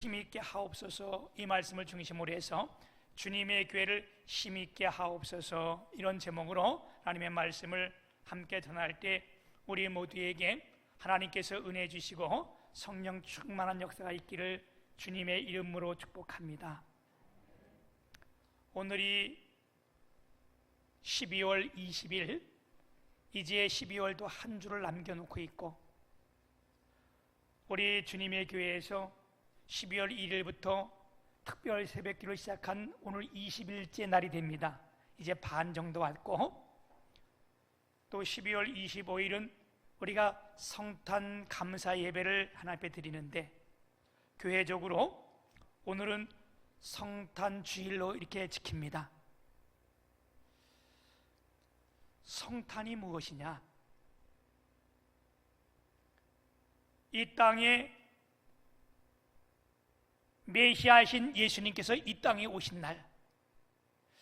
힘있게 하옵소서. 이 말씀을 중심으로 해서 주님의 교회를 힘있게 하옵소서, 이런 제목으로 하나님의 말씀을 함께 전할 때 우리 모두에게 하나님께서 은혜 주시고 성령 충만한 역사가 있기를 주님의 이름으로 축복합니다. 오늘이 12월 20일, 이제 12월도 한 주를 남겨놓고 있고, 우리 주님의 교회에서 12월 1일부터 특별 새벽기로 시작한 오늘 20일째 날이 됩니다. 이제 반 정도 왔고, 또 12월 25일은 우리가 성탄 감사 예배를 하나님 앞에 드리는데, 교회적으로 오늘은 성탄 주일로 이렇게 지킵니다. 성탄이 무엇이냐? 이 땅에 메시아이신 예수님께서 이 땅에 오신 날,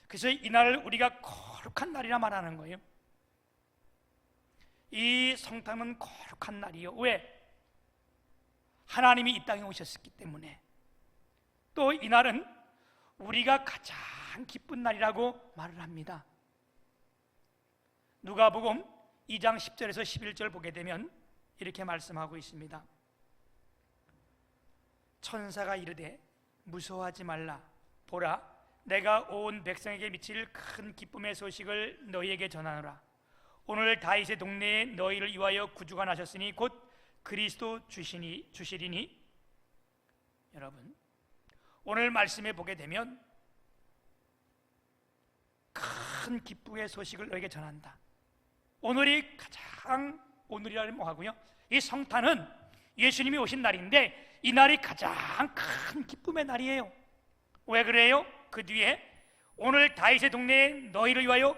그래서 이 날을 우리가 거룩한 날이라 말하는 거예요. 이 성탄은 거룩한 날이요. 왜? 하나님이 이 땅에 오셨기 때문에. 또 이 날은 우리가 가장 기쁜 날이라고 말을 합니다. 누가복음 2장 10절에서 11절 보게 되면 이렇게 말씀하고 있습니다. 천사가 이르되 무서워하지 말라. 보라, 내가 온 백성에게 미칠 큰 기쁨의 소식을 너희에게 전하노라. 오늘 다윗의 동네에 너희를 위하여 구주가 나셨으니 곧 그리스도 주시리니. 여러분, 오늘 말씀에 보게 되면 큰 기쁨의 소식을 너희에게 전한다. 오늘이 가장, 오늘이라면 뭐하고요? 이 성탄은 예수님이 오신 날인데 이 날이 가장 큰 기쁨의 날이에요. 왜 그래요? 그 뒤에 오늘 다윗의 동네에 너희를 위하여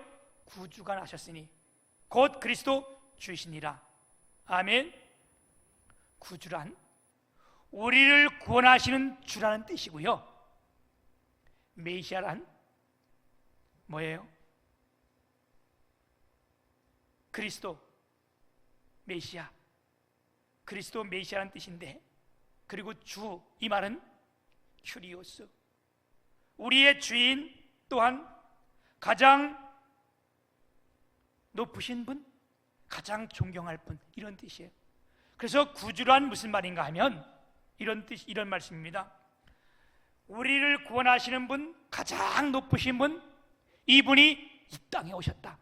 구주가 나셨으니 곧 그리스도 주시니라. 아멘. 구주란 우리를 구원하시는 주라는 뜻이고요, 메시아란 뭐예요? 그리스도, 메시아, 그리스도 메시아라는 뜻인데, 그리고 주, 이 말은 큐리오스, 우리의 주인, 또한 가장 높으신 분, 가장 존경할 분, 이런 뜻이에요. 그래서 구주란 무슨 말인가 하면 이런 뜻, 이런 말씀입니다. 우리를 구원하시는 분, 가장 높으신 분, 이분이 이 땅에 오셨다.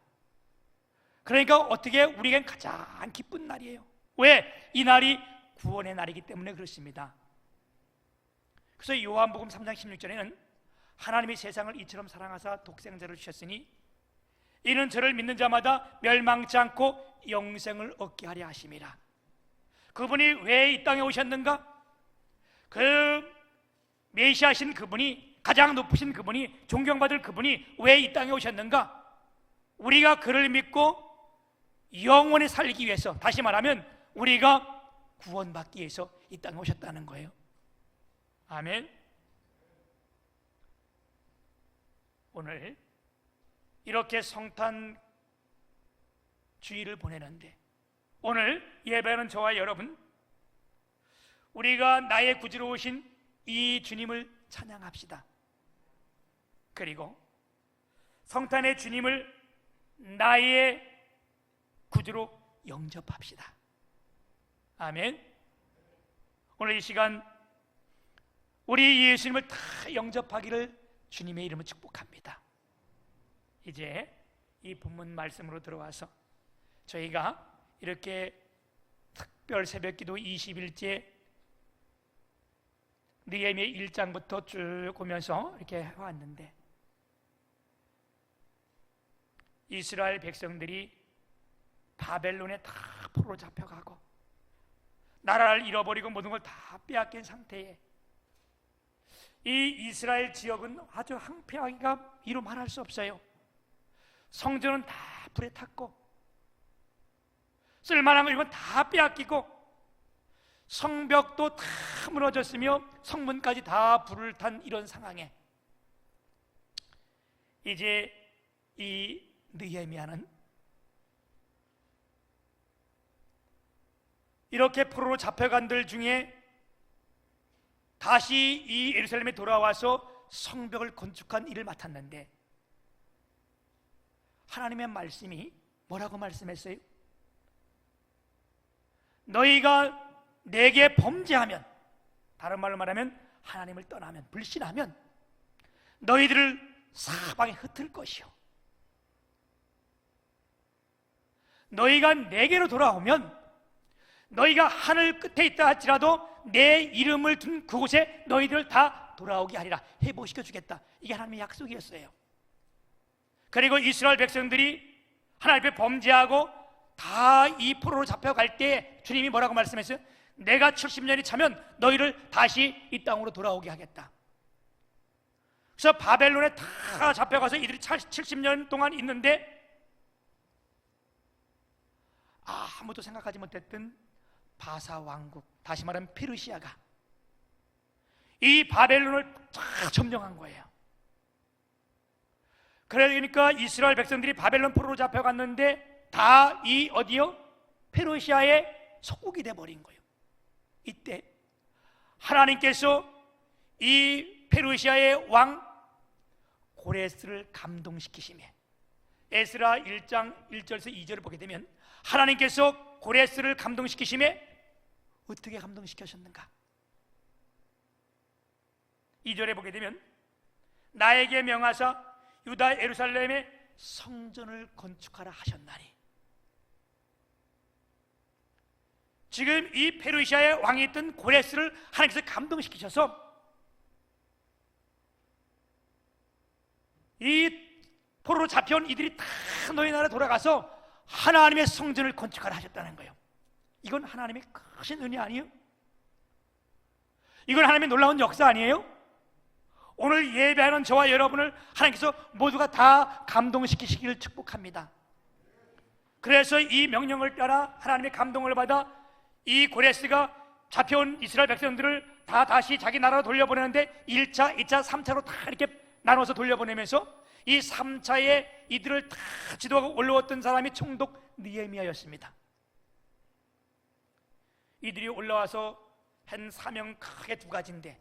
그러니까 어떻게 우리에겐 가장 기쁜 날이에요. 왜? 이 날이 구원의 날이기 때문에 그렇습니다. 그래서 요한복음 3장 16절에는 하나님이 세상을 이처럼 사랑하사 독생자를 주셨으니 이는 저를 믿는 자마다 멸망치 않고 영생을 얻게 하려 하심이라. 그분이 왜 이 땅에 오셨는가? 그 메시아신 그분이, 가장 높으신 그분이, 존경받을 그분이 왜 이 땅에 오셨는가? 우리가 그를 믿고 영원히 살기 위해서, 다시 말하면 우리가 구원받기 위해서 이 땅에 오셨다는 거예요. 아멘. 오늘 이렇게 성탄 주일을 보내는데, 오늘 예배하는 저와 여러분, 우리가 나의 구주로 오신 이 주님을 찬양합시다. 그리고 성탄의 주님을 나의 구주로 영접합시다. 아멘. 오늘 이 시간 우리 예수님을 다 영접하기를 주님의 이름으로 축복합니다. 이제 이 본문 말씀으로 들어와서 저희가 이렇게 특별 새벽기도 20일째 느헤미야 1장부터 쭉 오면서 이렇게 해왔는데, 이스라엘 백성들이 바벨론에 다 포로로 잡혀가고 나라를 잃어버리고 모든 걸 다 빼앗긴 상태에 이 이스라엘 지역은 아주 황폐하기가 이루 말할 수 없어요. 성전은 다 불에 탔고 쓸만한 거 이건 다 빼앗기고 성벽도 다 무너졌으며 성문까지 다 불을 탄 이런 상황에 이제 이 느헤미야는 이렇게 포로로 잡혀간들 중에 다시 이 예루살렘에 돌아와서 성벽을 건축한 일을 맡았는데 하나님의 말씀이 뭐라고 말씀했어요? 너희가 내게 범죄하면, 다른 말로 말하면 하나님을 떠나면, 불신하면 너희들을 사방에 흩을 것이요, 너희가 내게로 돌아오면 너희가 하늘 끝에 있다 할지라도 내 이름을 둔 그곳에 너희들을 다 돌아오게 하리라. 회복시켜 주겠다. 이게 하나님의 약속이었어요. 그리고 이스라엘 백성들이 하나님 앞에 범죄하고 다 이 포로로 잡혀갈 때 주님이 뭐라고 말씀했어요? 내가 70년이 차면 너희를 다시 이 땅으로 돌아오게 하겠다. 그래서 바벨론에 다 잡혀가서 이들이 70년 동안 있는데 아무도 생각하지 못했던 바사 왕국, 다시 말하면 페르시아가 이 바벨론을 다 점령한 거예요. 그러니까 이스라엘 백성들이 바벨론 포로로 잡혀갔는데 다 이 어디요? 페르시아의 속국이 돼버린 거예요. 이때 하나님께서 이 페르시아의 왕 고레스를 감동시키시며, 에스라 1장 1절에서 2절을 보게 되면 하나님께서 고레스를 감동시키시며 어떻게 감동시키셨는가? 2절에 보게 되면 나에게 명하사 유다 예루살렘에 성전을 건축하라 하셨나니, 지금 이 페르시아의 왕이 있던 고레스를 하나님께서 감동시키셔서 이 포로로 잡혀온 이들이 다 너희 나라에 돌아가서 하나님의 성전을 건축하라 하셨다는 거예요. 이건 하나님의 크신 은혜 아니에요? 이건 하나님의 놀라운 역사 아니에요? 오늘 예배하는 저와 여러분을 하나님께서 모두가 다 감동시키시기를 축복합니다. 그래서 이 명령을 따라 하나님의 감동을 받아 이 고레스가 잡혀온 이스라엘 백성들을 다 다시 자기 나라로 돌려보내는데 1차, 2차, 3차로 다 이렇게 나눠서 돌려보내면서 이 3차에 이들을 다 지도하고 올라왔던 사람이 총독 느헤미야였습니다. 이들이 올라와서 한 사명 크게 두 가지인데,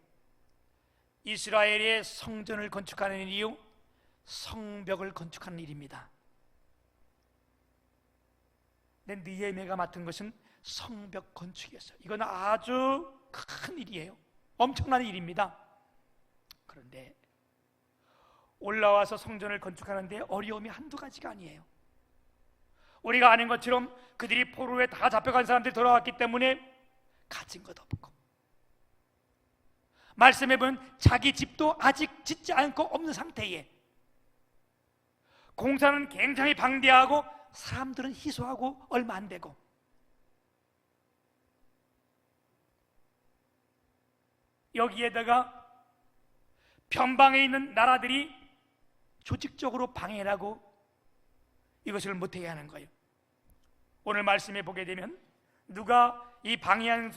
이스라엘의 성전을 건축하는 이유, 성벽을 건축하는 일입니다. 근데 느헤미야가 맡은 것은 성벽 건축이었어요. 이건 아주 큰 일이에요. 엄청난 일입니다. 그런데 올라와서 성전을 건축하는데 어려움이 한두 가지가 아니에요. 우리가 아는 것처럼 그들이 포로에 다 잡혀간 사람들이 돌아왔기 때문에 가진 것 없고, 말씀해 보면 자기 집도 아직 짓지 않고 없는 상태에, 공사는 굉장히 방대하고 사람들은 희소하고 얼마 안 되고, 여기에다가 변방에 있는 나라들이 조직적으로 방해를 하고 이것을 못하게 하는 거예요. 오늘 말씀에 보게 되면 누가 이 방해하는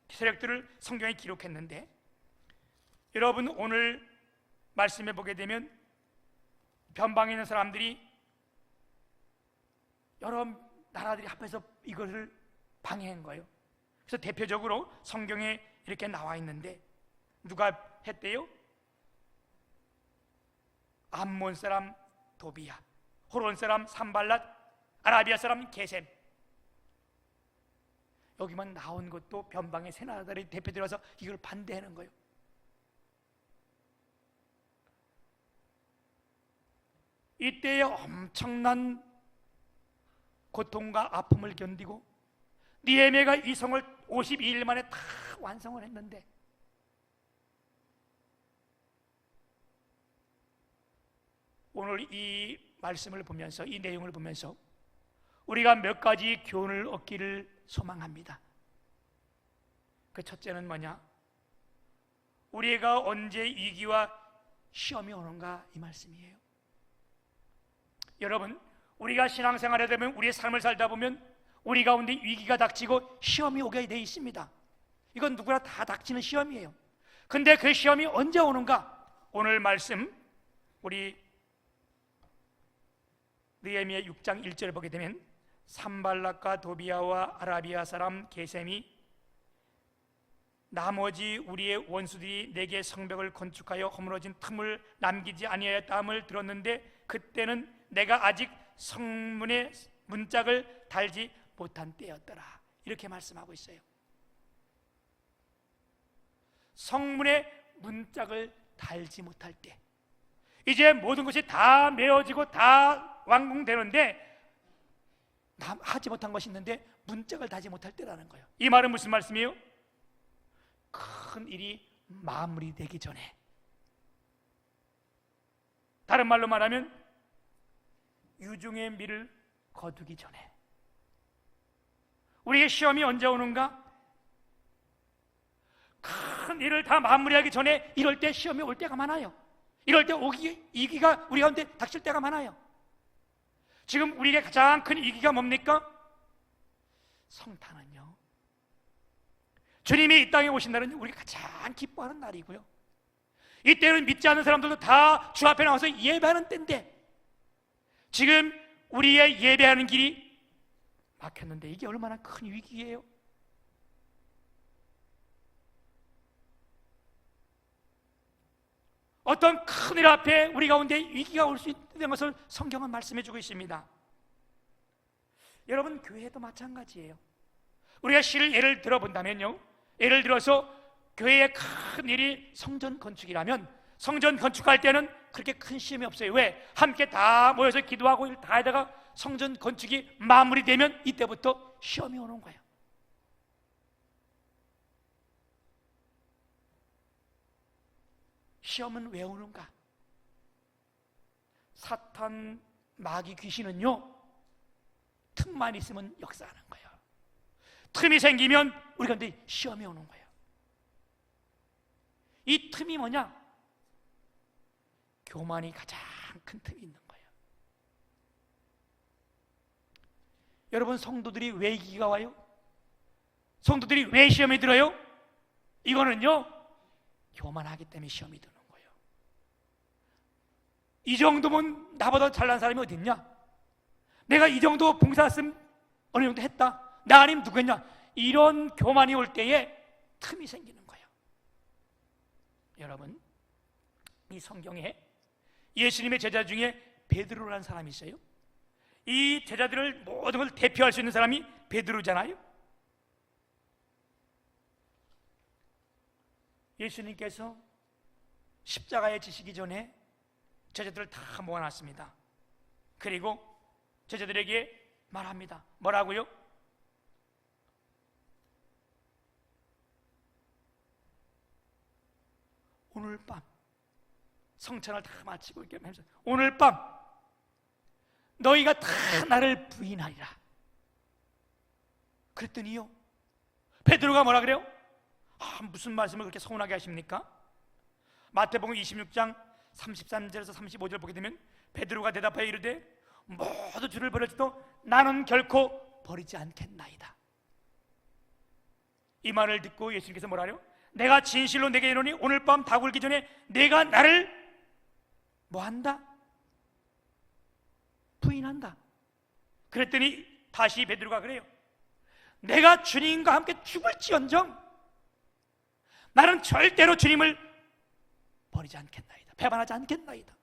세력들을 성경에 기록했는데, 여러분 오늘 말씀에 보게 되면 변방에 있는 사람들이, 여러 나라들이 합해서 이것을 방해한 거예요. 그래서 대표적으로 성경에 이렇게 나와 있는데, 누가 했대요? 암몬 사람 도비야, 호론 사람 산발랏, 아라비아 사람 게셈. 여기만 나온 것도 변방의 세 나라들이 대표들어서 이걸 반대하는 거예요. 이때에 엄청난 고통과 아픔을 견디고 느헤미야가 이 성을 52일 만에 다 완성을 했는데, 오늘 이 말씀을 보면서, 이 내용을 보면서 우리가 몇 가지 교훈을 얻기를 소망합니다. 그 첫째는 뭐냐? 우리가 언제 위기와 시험이 오는가, 이 말씀이에요. 여러분, 우리가 신앙생활에 되면, 우리의 삶을 살다 보면 우리 가운데 위기가 닥치고 시험이 오게 돼 있습니다. 이건 누구나 다 닥치는 시험이에요. 근데 그 시험이 언제 오는가? 오늘 말씀 우리 느헤미야 6장 1절을 보게 되면 산발락과 도비아와 아라비아 사람 게셈이 나머지 우리의 원수들이 내게 성벽을 건축하여 허물어진 틈을 남기지 아니하였다함을 들었는데 그때는 내가 아직 성문에 문짝을 달지 못한 때였더라. 이렇게 말씀하고 있어요. 성문에 문짝을 달지 못할 때, 이제 모든 것이 다 메어지고 다 완공되는데 하지 못한 것이 있는데 문짝을 달지 못할 때라는 거예요. 이 말은 무슨 말씀이에요? 큰 일이 마무리되기 전에, 다른 말로 말하면 유종의 미를 거두기 전에. 우리의 시험이 언제 오는가? 큰 일을 다 마무리하기 전에 이럴 때 시험이 올 때가 많아요. 이럴 때 위기가 우리 가운데 닥칠 때가 많아요. 지금 우리에게 가장 큰 위기가 뭡니까? 성탄은요, 주님이 이 땅에 오신 날은 우리가 가장 기뻐하는 날이고요, 이때는 믿지 않는 사람들도 다 주 앞에 나와서 예배하는 때인데 지금 우리의 예배하는 길이 막혔는데 이게 얼마나 큰 위기예요. 어떤 큰일 앞에 우리 가운데 위기가 올 수 있는 것을 성경은 말씀해 주고 있습니다. 여러분, 교회도 마찬가지예요. 우리가 예를 들어본다면요, 예를 들어서 교회의 큰 일이 성전 건축이라면 성전 건축할 때는 그렇게 큰 시험이 없어요. 왜? 함께 다 모여서 기도하고 일 다 하다가 성전 건축이 마무리되면 이때부터 시험이 오는 거예요. 시험은 왜 오는가? 사탄, 마귀, 귀신은요, 틈만 있으면 역사하는 거예요. 틈이 생기면 우리 가운데 시험이 오는 거예요. 이 틈이 뭐냐? 교만이 가장 큰 틈이 있는 거예요. 여러분, 성도들이 왜 위기가 와요? 성도들이 왜 시험에 들어요? 이거는요, 교만하기 때문에 시험이 드는 거예요. 이 정도면 나보다 잘난 사람이 어디 있냐? 내가 이 정도 봉사 했으면 어느 정도 했다, 나 아니면 누구겠냐? 이런 교만이 올 때에 틈이 생기는 거예요. 여러분, 이 성경에 예수님의 제자 중에 베드로라는 사람이 있어요. 이 제자들을 모든 걸 대표할 수 있는 사람이 베드로잖아요. 예수님께서 십자가에 지시기 전에 제자들을 다 모아놨습니다. 그리고 제자들에게 말합니다. 뭐라고요? 오늘 밤, 성찬을 다 마치고 이렇게 하면서, 오늘 밤 너희가 다 나를 부인하리라. 그랬더니요, 베드로가 뭐라 그래요? 무슨 말씀을 그렇게 서운하게 하십니까? 마태복음 26장 33절에서 35절 보게 되면 베드로가 대답하여 이르되 모두 주를 버릴지도 나는 결코 버리지 않겠나이다. 이 말을 듣고 예수님께서 뭐라요? 내가 진실로 내게 이르노니 오늘 밤 다 굴기 전에 내가 나를 뭐한다? 부인한다. 그랬더니 다시 베드로가 그래요. 내가 주님과 함께 죽을지언정 나는 절대로 주님을 버리지 않겠나이다, 배반하지 않겠나이다.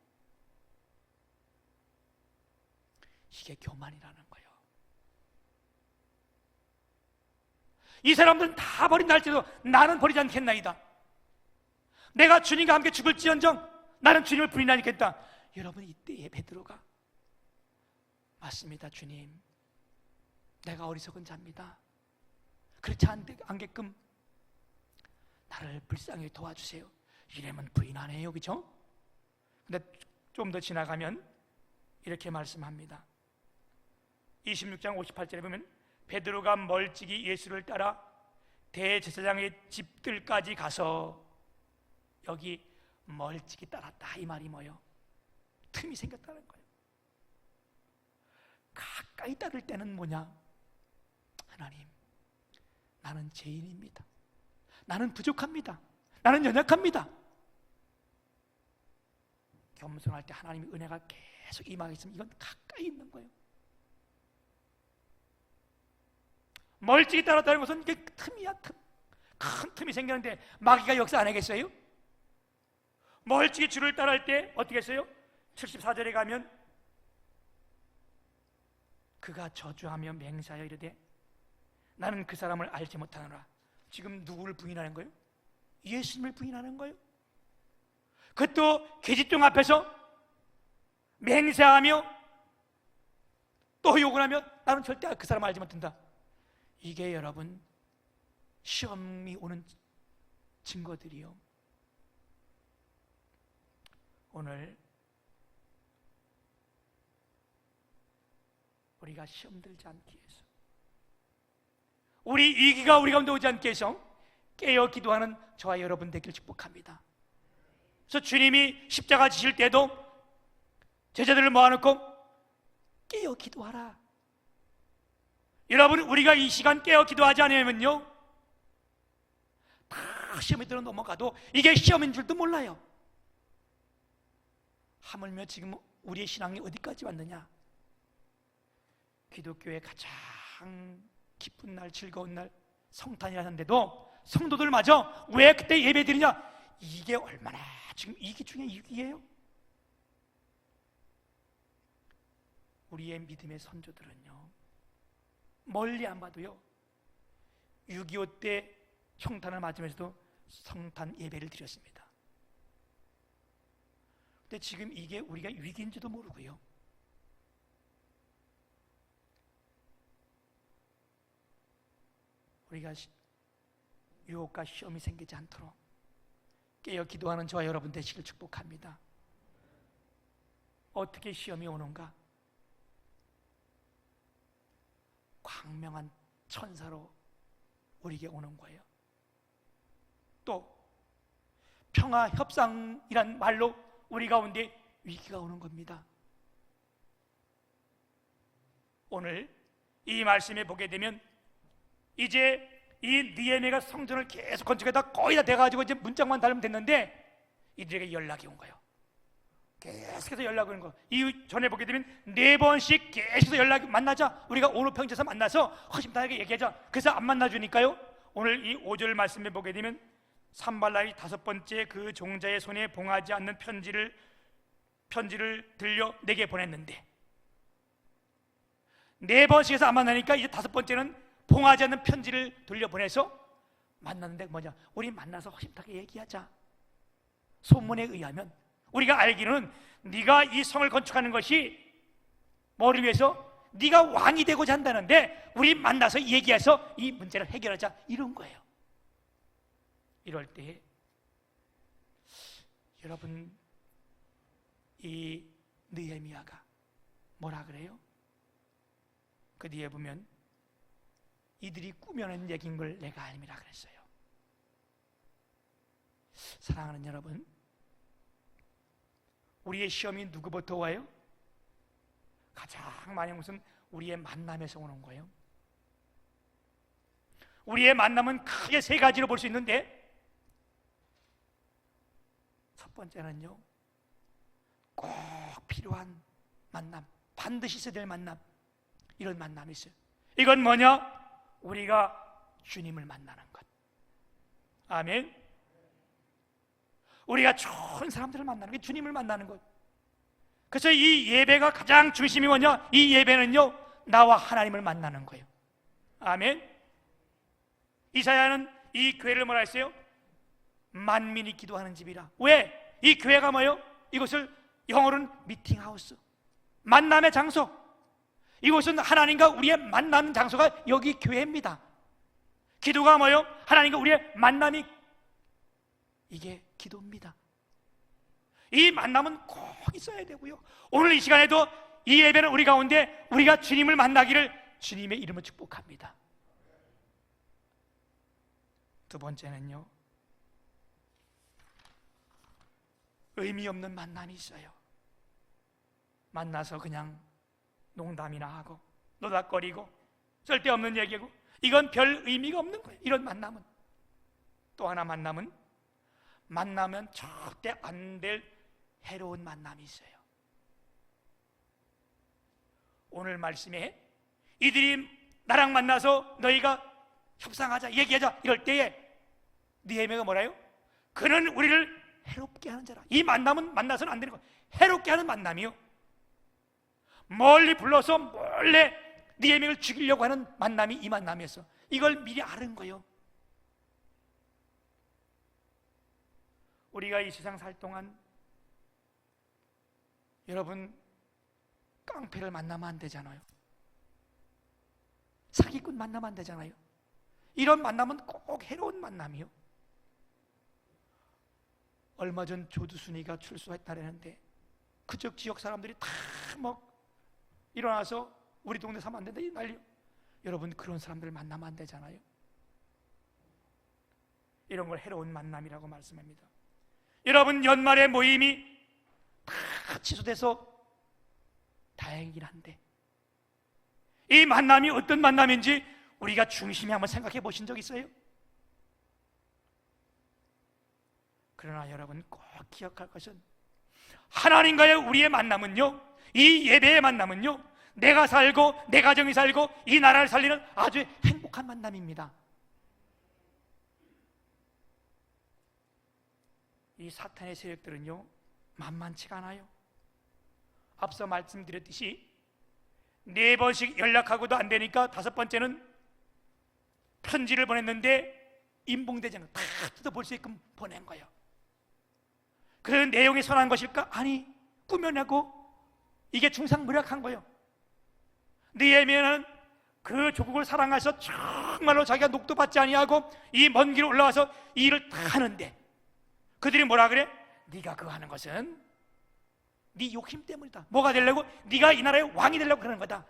이게 교만이라는 거예요. 이 사람들은 다 버린다 할지라도 나는 버리지 않겠나이다. 내가 주님과 함께 죽을지언정 나는 주님을 부인하지 않겠다. 여러분, 이때에 베드로가 맞습니다, 주님, 내가 어리석은 자입니다. 그렇지 않게끔 나를 불쌍히 도와주세요. 이러면 부인하네요, 그죠? 근데 좀 더 지나가면 이렇게 말씀합니다. 26장 58절에 보면 베드로가 멀찍이 예수를 따라 대제사장의 집들까지 가서, 여기 멀찍이 따랐다, 이 말이 뭐예요? 틈이 생겼다는 거예요. 가까이 따를 때는 뭐냐? 하나님, 나는 죄인입니다. 나는 부족합니다. 나는 연약합니다. 겸손할 때 하나님의 은혜가 계속 임하게 있으면 이건 가까이 있는 거예요. 멀찍이 따랐다는 것은 이게 틈이야, 틈. 큰 틈이 생겼는데 마귀가 역사 안 하겠어요? 멀찍이 주를 따라할 때 어떻게 했어요? 74절에 가면 그가 저주하며 맹세하여 이르되 나는 그 사람을 알지 못하노라. 지금 누구를 부인하는 거예요? 예수님을 부인하는 거예요. 그것도 계집종 앞에서 맹세하며 또 욕을 하며 나는 절대 그 사람을 알지 못한다. 이게 여러분 시험이 오는 증거들이요. 오늘 우리가 시험 들지 않기 위해서, 우리 위기가 우리 가운데 오지 않기 위해서 깨어 기도하는 저와 여러분 되기를 축복합니다. 그래서 주님이 십자가 지실 때도 제자들을 모아놓고 깨어 기도하라. 여러분, 우리가 이 시간 깨어 기도하지 않으면요 다 시험에 들어 넘어가도 이게 시험인 줄도 몰라요. 하물며 지금 우리의 신앙이 어디까지 왔느냐? 기독교의 가장 기쁜 날, 즐거운 날 성탄이라는데도 성도들마저 왜 그때 예배 드리냐? 이게 얼마나 지금 이기 중에 이기예요. 우리의 믿음의 선조들은요 멀리 안 봐도요 6.25 때 형탄을 맞으면서도 성탄 예배를 드렸습니다. 근데 지금 이게 우리가 위기인지도 모르고요 우리가 유혹과 시험이 생기지 않도록 깨어 기도하는 저와 여러분 되시길 축복합니다. 어떻게 시험이 오는가? 광명한 천사로 우리에게 오는 거예요. 또 평화 협상이란 말로 우리 가운데 위기가 오는 겁니다. 오늘 이 말씀에 보게 되면 이제 이 느헤미야가 성전을 계속 건축하다 거의 다 돼가지고 이제 문짝만 달면 됐는데 이들에게 연락이 온 거예요. 계속해서 연락이 오는 거. 이 전에 보게 되면 4번씩 계속해서 연락이 만나자. 우리가 오늘 평지에서 만나서 허심탄회하게 얘기하자. 그래서 안 만나주니까요. 오늘 이 5절 말씀에 보게 되면 산발락이 5번째 그 종자의 손에 봉하지 않는 편지를 들려 내게 보냈는데 4번씩 해서 안 만나니까 이제 5번째는 봉하지 않는 편지를 돌려보내서 만났는데 뭐냐? 우리 만나서 허심탄회하게 얘기하자. 소문에 의하면 우리가 알기로는 네가 이 성을 건축하는 것이 뭐를 위해서? 네가 왕이 되고자 한다는데 우리 만나서 얘기해서 이 문제를 해결하자, 이런 거예요. 이럴 때 여러분 이 느헤미야가 뭐라 그래요? 그 뒤에 보면 이들이 꾸며낸 얘기인 걸 내가 알미라 그랬어요. 사랑하는 여러분, 우리의 시험이 누구부터 와요? 가장 많이 오는 것은 우리의 만남에서 오는 거예요. 우리의 만남은 크게 3가지로 볼 수 있는데 첫 번째는요 꼭 필요한 만남, 반드시 있어야 될 만남, 이런 만남이 있어요. 이건 뭐냐? 우리가 주님을 만나는 것. 아멘. 우리가 좋은 사람들을 만나는 게 주님을 만나는 것. 그래서 이 예배가 가장 중심이 뭐냐? 이 예배는요 나와 하나님을 만나는 거예요. 아멘. 이사야는 이 교회를 뭐라 했어요? 만민이 기도하는 집이라. 왜? 이 교회가 뭐예요? 이것을 영어로는 미팅하우스, 만남의 장소. 이곳은 하나님과 우리의 만나는 장소가 여기 교회입니다. 기도가 뭐예요? 하나님과 우리의 만남이, 이게 기도입니다. 이 만남은 꼭 있어야 되고요. 오늘 이 시간에도 이 예배는 우리 가운데 우리가 주님을 만나기를 주님의 이름으로 축복합니다. 두 번째는요 의미 없는 만남이 있어요. 만나서 그냥 농담이나 하고 노닥거리고 쓸데없는 얘기고 이건 별 의미가 없는 거예요. 이런 만남은. 또 하나 만남은 만나면 절대 안 될 해로운 만남이 있어요. 오늘 말씀에 이들이 나랑 만나서 너희가 협상하자, 얘기하자 이럴 때에 느헤미야가 뭐라요? 그는 우리를 해롭게 하는 자라. 이 만남은 만나서는 안 되는 거예요. 해롭게 하는 만남이요. 멀리 불러서 몰래 느헤미야를 죽이려고 하는 만남이 이 만남이었어. 이걸 미리 아는 거예요. 우리가 이 세상 살 동안 여러분 깡패를 만나면 안 되잖아요. 사기꾼 만나면 안 되잖아요. 이런 만남은 꼭 해로운 만남이요. 얼마 전 조두순이가 출소했다라는데 그쪽 지역 사람들이 다 막 일어나서 우리 동네 사면 안 된다 이 난리요. 여러분 그런 사람들 만나면 안 되잖아요. 이런 걸 해로운 만남이라고 말씀합니다. 여러분 연말에 모임이 다 취소돼서 다행이긴 한데 이 만남이 어떤 만남인지 우리가 중심에 한번 생각해 보신 적 있어요? 그러나 여러분 꼭 기억할 것은 하나님과의 우리의 만남은요, 이 예배의 만남은요, 내가 살고 내 가정이 살고 이 나라를 살리는 아주 행복한 만남입니다. 이 사탄의 세력들은요 만만치가 않아요. 앞서 말씀드렸듯이 4번씩 연락하고도 안 되니까 5번째는 편지를 보냈는데 인봉대장을 다 뜯어볼 수 있게끔 보낸 거예요. 그 내용이 선한 것일까? 아니, 꾸며내고 이게 중상무략한 거예요. 느헤미야는 그 조국을 사랑해서 정말로 자기가 녹도 받지 아니하고 이 먼 길 올라와서 이 일을 다 하는데 그들이 뭐라 그래? 네가 그거 하는 것은 네 욕심 때문이다. 뭐가 되려고? 네가 이 나라의 왕이 되려고 그러는 거다.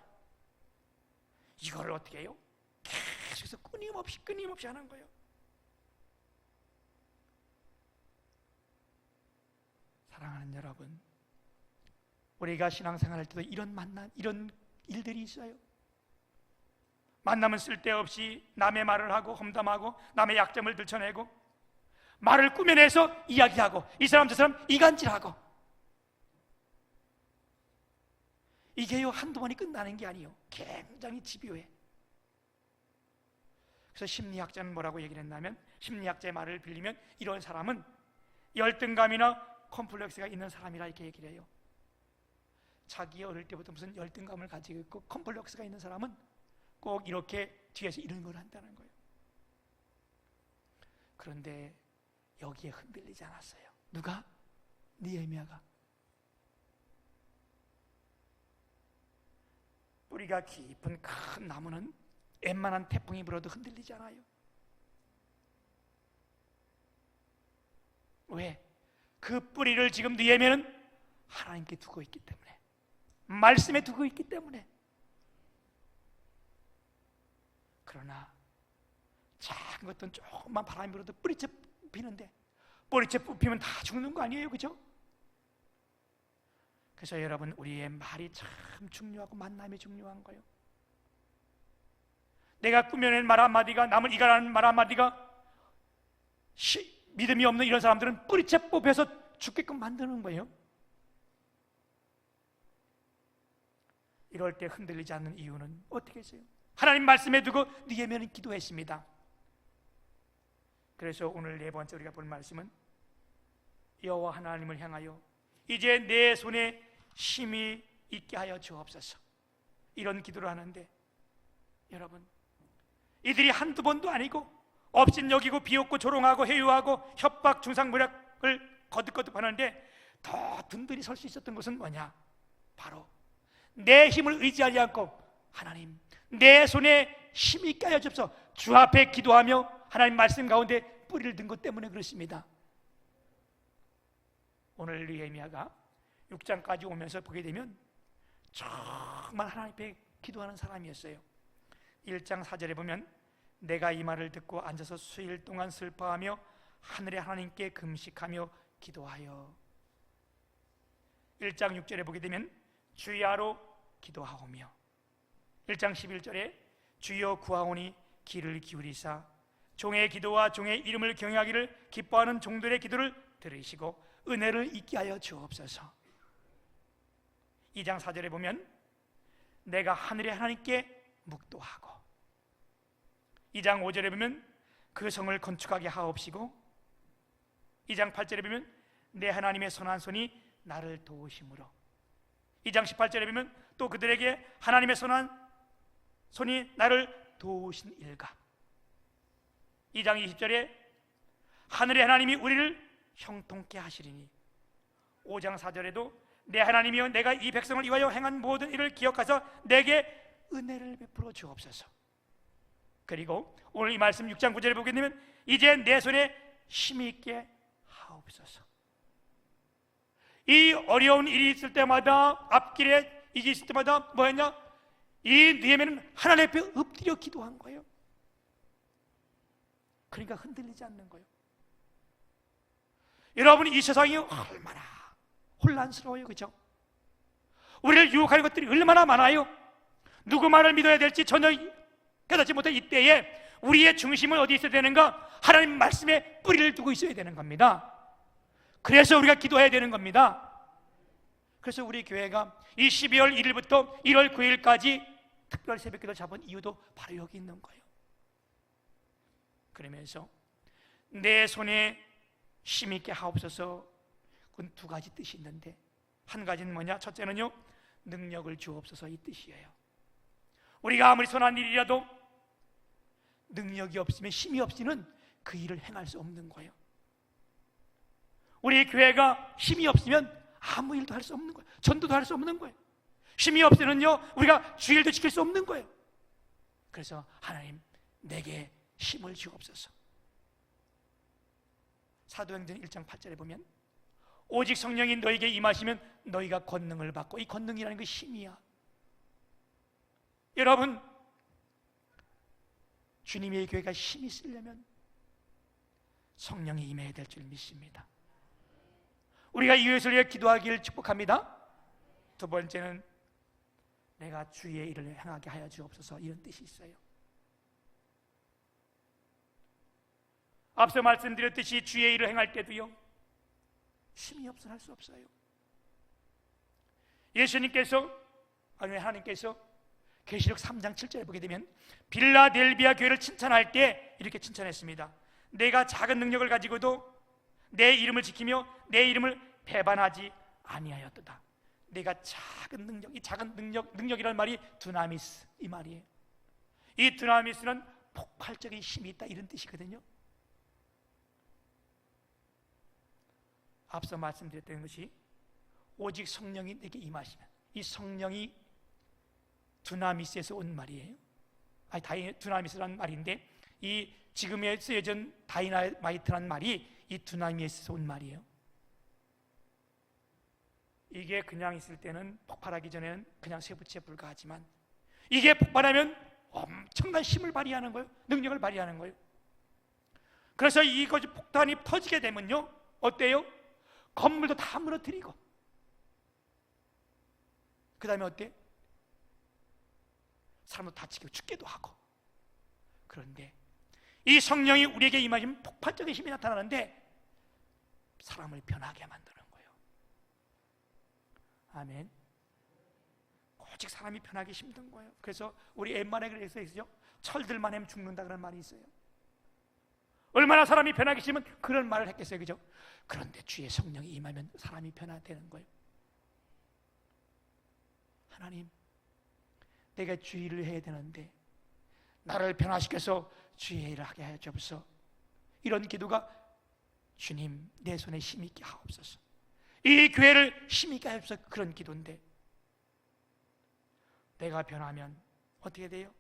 이거를 어떻게 해요? 계속해서 끊임없이 하는 거예요. 사랑하는 여러분, 우리가 신앙생활 할 때도 이런 만남, 이런 일들이 있어요. 만나면 쓸데없이 남의 말을 하고 험담하고 남의 약점을 들춰내고 말을 꾸며내서 이야기하고 이 사람 저 사람 이간질하고 이게요 한두 번이 끝나는 게 아니에요. 굉장히 집요해. 그래서 심리학자는 뭐라고 얘기를 했냐면, 심리학자의 말을 빌리면 이런 사람은 열등감이나 컴플렉스가 있는 사람이라 이렇게 얘기를 해요. 자기 어릴 때부터 무슨 열등감을 가지고 있고 컴플렉스가 있는 사람은 꼭 이렇게 뒤에서 이런 걸 한다는 거예요. 그런데 여기에 흔들리지 않았어요. 누가? 느헤미야가. 뿌리가 깊은 큰 나무는 웬만한 태풍이 불어도 흔들리지 않아요. 왜? 그 뿌리를 지금 느헤미야는 하나님께 두고 있기 때문에, 말씀에 두고 있기 때문에. 그러나 작은 것도 조금만 바람이 불어도 뿌리채 피는데 뿌리채 뽑히면 다 죽는 거 아니에요, 그죠? 그래서 여러분 우리의 말이 참 중요하고 만남이 중요한 거예요. 내가 꾸며낸 말 한마디가, 남을 이간하는 말 한마디가 믿음이 없는 이런 사람들은 뿌리채 뽑혀서 죽게끔 만드는 거예요. 이럴 때 흔들리지 않는 이유는 어떻게 했어요? 하나님 말씀에 두고 느헤미야는 기도했습니다. 그래서 오늘 4번째 우리가 볼 말씀은 여호와 하나님을 향하여 이제 내 손에 힘이 있게 하여 주옵소서, 이런 기도를 하는데, 여러분 이들이 한두 번도 아니고 업신여기고 비웃고 조롱하고 해유하고 협박 중상모략을 거듭거듭 하는데 더 든든히 설 수 있었던 것은 뭐냐? 바로 내 힘을 의지하지 않고 하나님 내 손에 힘이 있게 하여 주옵소서, 주 앞에 기도하며 하나님 말씀 가운데 뿌리를 든 것 때문에 그렇습니다. 오늘 느헤미야가 6장까지 오면서 보게 되면 정말 하나님 앞에 기도하는 사람이었어요. 1장 4절에 보면 내가 이 말을 듣고 앉아서 수일 동안 슬퍼하며 하늘의 하나님께 금식하며 기도하여. 1장 6절에 보게 되면 주야로 기도하오며, 1장 11절에 주여 구하오니 귀를 기울이사 종의 기도와 종의 이름을 경외하기를 기뻐하는 종들의 기도를 들으시고 은혜를 있게 하여 주옵소서. 2장 4절에 보면 내가 하늘의 하나님께 묵도하고, 2장 5절에 보면 그 성을 건축하게 하옵시고 2장 8절에 보면 내 하나님의 선한 손이 나를 도우심으로 2장 18절에 보면 또 그들에게 하나님의 선한 손이 나를 도우신 일가 2장 20절에 하늘의 하나님이 우리를 형통케 하시리니 5장 4절에도 내 하나님이여 내가 이 백성을 위하여 행한 모든 일을 기억하사 내게 은혜를 베풀어 주옵소서. 그리고 오늘 이 말씀 6장 9절에 보게 되면 이제 내 손에 힘이 있게 하옵소서. 이 어려운 일이 있을 때마다 앞길에 일이 있을 때마다 뭐였냐? 이 느헤미야는 하나님 앞에 엎드려 기도한 거예요. 그러니까 흔들리지 않는 거예요. 여러분 이 세상이 얼마나 혼란스러워요, 그렇죠? 우리를 유혹하는 것들이 얼마나 많아요. 누구 말을 믿어야 될지 전혀 깨닫지 못할 이때에 우리의 중심은 어디 있어야 되는가? 하나님 말씀에 뿌리를 두고 있어야 되는 겁니다. 그래서 우리가 기도해야 되는 겁니다. 그래서 우리 교회가 이 12월 1일부터 1월 9일까지 특별 새벽기도 잡은 이유도 바로 여기 있는 거예요. 그러면서 내 손에 힘있게 하옵소서. 그건 두 가지 뜻이 있는데 한 가지는 뭐냐? 첫째는요, 능력을 주옵소서, 이 뜻이에요. 우리가 아무리 선한 일이라도 능력이 없으면, 힘이 없이는 그 일을 행할 수 없는 거예요. 우리 교회가 힘이 없으면 아무 일도 할 수 없는 거예요. 전도도 할 수 없는 거예요. 힘이 없으면요 우리가 주일도 지킬 수 없는 거예요. 그래서 하나님 내게 힘을 주옵소서. 사도행전 1장 8절에 보면 오직 성령이 너에게 임하시면 너희가 권능을 받고, 이 권능이라는 게 힘이야. 여러분 주님의 교회가 힘이 있으려면 성령이 임해야 될 줄 믿습니다. 우리가 이것을 위해 기도하기를 축복합니다. 두 번째는 내가 주의 일을 행하게 하여 주옵소서, 이런 뜻이 있어요. 앞서 말씀드렸듯이 주의 일을 행할 때도요 힘이 없어 할 수 없어요. 예수님께서, 아니 하나님께서 계시록 3장 7절에 보게 되면 빌라델비아 교회를 칭찬할 때 이렇게 칭찬했습니다. 내가 작은 능력을 가지고도 내 이름을 지키며 내 이름을 배반하지 아니하였도다. 내가 작은 능력, 이 작은 능력이라는 말이 두나미스, 이 말이에요. 이 두나미스는 폭발적인 힘이 있다, 이런 뜻이거든요. 앞서 말씀드렸던 것이 오직 성령이 내게 임하시면, 이 성령이 두나미스에서 온 말이에요. 두나미스라는 말인데 이 지금에 쓰여진 다이나마이트라는 말이 이 두나미스에서 온 말이에요. 이게 그냥 있을 때는, 폭발하기 전에는 그냥 쇠붙이에 불과하지만 이게 폭발하면 엄청난 힘을 발휘하는 거예요. 능력을 발휘하는 거예요. 그래서 이것이 폭탄이 터지게 되면요 어때요? 건물도 다 무너뜨리고, 그 다음에 어때? 사람도 다치고 죽게도 하고. 그런데 이 성령이 우리에게 임하시면 폭발적인 힘이 나타나는데 사람을 변하게 만드는 거예요. 아멘. 오직 사람이 변하기 힘든 거예요. 그래서 우리 엠만에 그래서 있어요. 철들만 하면 죽는다 그런 말이 있어요. 얼마나 사람이 변하기 싫으면 그런 말을 했겠어요, 그죠? 그런데 주의 성령이 임하면 사람이 변화되는 거예요. 하나님, 내가 주의 일을 해야 되는데 나를 변화시켜서 주의 일을 하게 하여 주옵소서. 이런 기도가 주님 내 손에 힘있게 하옵소서. 이 교회를 힘있게 하옵소서, 그런 기도인데 내가 변하면 어떻게 돼요?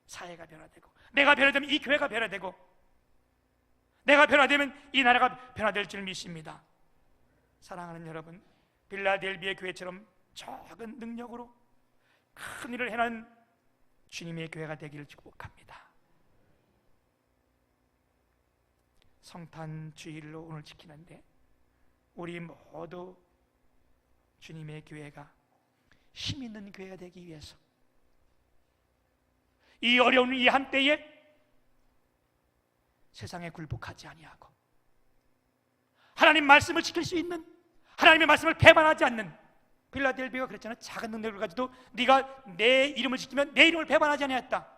사회가 변화되고, 내가 변화되면 이 교회가 변화되고, 내가 변화되면 이 나라가 변화될 줄 믿습니다. 사랑하는 여러분, 빌라델비아 교회처럼 작은 능력으로 큰 일을 해낸 주님의 교회가 되기를 축복합니다. 성탄 주일로 오늘 지키는데 우리 모두 주님의 교회가 힘 있는 교회가 되기 위해서 이 어려운 이 한때에 세상에 굴복하지 아니하고 하나님 말씀을 지킬 수 있는, 하나님의 말씀을 배반하지 않는, 빌라델비아가 그랬잖아요. 작은 능력을 가지고 네가 내 이름을 지키면 내 이름을 배반하지 아니하였다.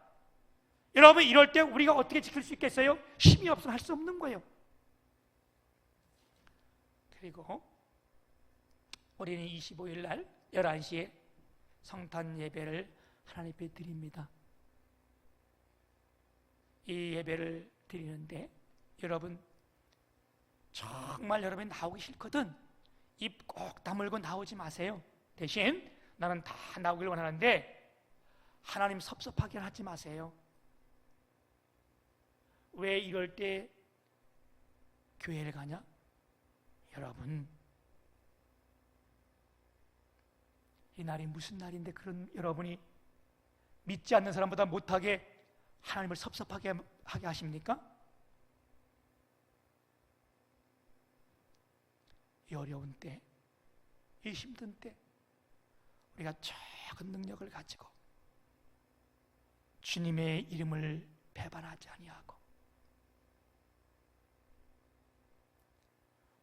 여러분, 이럴 때 우리가 어떻게 지킬 수 있겠어요? 힘이 없으면 할 수 없는 거예요. 그리고 우리는 25일 날 11시에 성탄 예배를 하나님 앞에 드립니다. 이 예배를 드리는데 여러분, 정말 여러분이 나오기 싫거든 입 꼭 다물고 나오지 마세요. 대신 나는 다 나오길 원하는데 하나님 섭섭하게 하지 마세요. 왜 이럴 때 교회를 가냐? 여러분, 이 날이 무슨 날인데 그런 여러분이 믿지 않는 사람보다 못하게 하나님을 섭섭하게 하게 하십니까? 이 어려운 때, 이 힘든 때 우리가 작은 능력을 가지고 주님의 이름을 배반하지 아니하고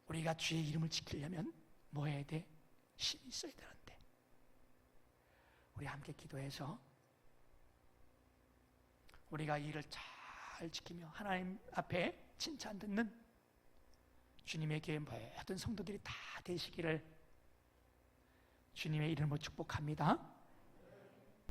우리가 주의 이름을 지키려면 뭐 해야 돼? 힘이 있어야 되는데 우리 함께 기도해서 우리가 이 일을 잘 지키며 하나님 앞에 칭찬 듣는 주님의 교회 모든 성도들이 다 되시기를 주님의 이름으로 축복합니다.